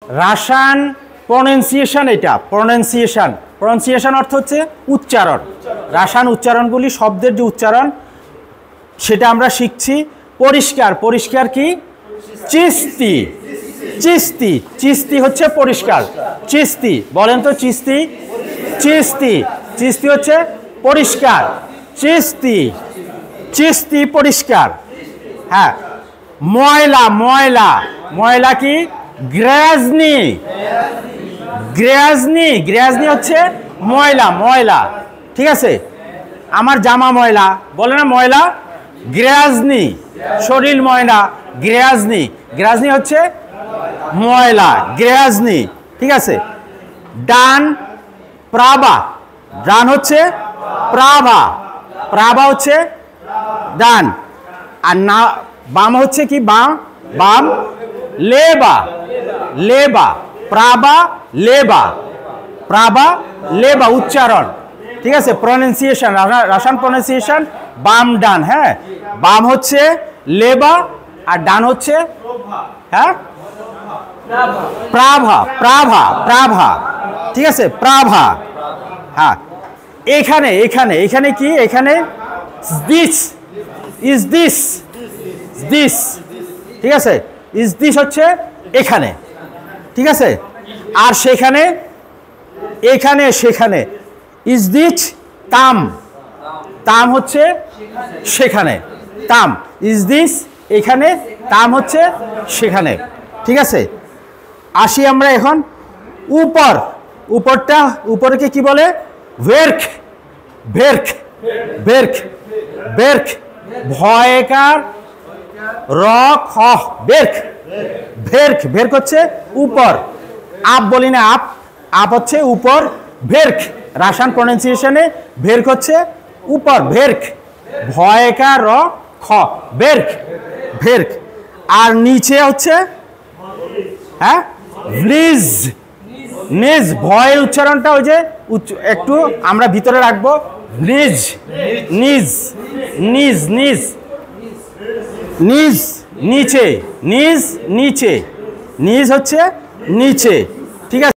রাসান pronunciation, এটা pronunciation. Pronunciation অর্থ হচ্ছে উচ্চারণ। রাসান উচ্চারণগুলি, শব্দের যে উচ্চারণ সেটা আমরা শিখছি। পরিষ্কার, পরিষ্কার কি? চিস্তি। চিস্তি, চিস্তি হচ্ছে পরিষ্কার। চিস্তি বলেন তো, চিস্তি। চিস্তি, চিস্তি হচ্ছে পরিষ্কার। চিস্তি, চিস্তি পরিষ্কার। হ্যাঁ। ময়লা, ময়লা, ময়লা কি? গ্রাজনি। গ্রাজনি, গ্রাজনি হচ্ছে ময়লা, ময়লা। ঠিক আছে, আমার জামা ময়লা, বলে না ময়লা? গ্রাজনি। শরীর ময়লা, গ্রাজনি। গ্রাজনি হচ্ছে ময়লা, গ্রাজনি। ঠিক আছে। ডান, প্রাভা। ডান হচ্ছে প্রাভা, প্রাভা হচ্ছে ডান। আর না, বাম হচ্ছে কি? বাম, বাম লেবা। লেবা, প্রাভা লেবা, প্রাভা লেবা উচ্চারণ। ঠিক আছে, প্রনাউন্সিয়েশন, রাসান প্রনাউন্সিয়েশন বাম ডান। হ্যাঁ, বাম হচ্ছে লেবা আর ডান হচ্ছে হ্যাঁ প্রাভা, প্রাভা, প্রাভা। ঠিক আছে, প্রাভা। হ্যাঁ, এখানে, এখানে, এখানে কি? এখানে দিস, ইজ দিস, দিস। ঠিক আছে, ইজ দিস হচ্ছে এখানে। ঠিক আছে, আর সেখানে, এখানে, সেখানে ইজ দিস তাম। তাম হচ্ছে সেখানে, তাম। ইজ দিস এখানে, তাম হচ্ছে সেখানে। ঠিক আছে, আসি আমরা এখন উপর। উপরটা, উপরকে কি বলে? ভের্ক। ভের্ক, ভের্ক, ভের্ক। ভয়কার র খ, ভের্ক। ভের্ক, ভের্ক হচ্ছে উপর। আপ বলি না, আপ, আপ হচ্ছে উপর। ভের্ক, রাসান প্রনাউন্সিয়েশনে ভের্ক হচ্ছে উপর। ভের্ক, ভয়কার র খ, ভের্ক, ভের্ক। আর নিচে হচ্ছে হ্যাঁ ব্লিজ, নিজ। ভয়ের উচ্চারণটা ওই যে একটু আমরা ভিতরে রাখবো। নিজ, নিজ, নিজ, নিজ, নিজ, নিচে, নিজ, নিচে। নিজ হচ্ছে নিচে। ঠিক আছে।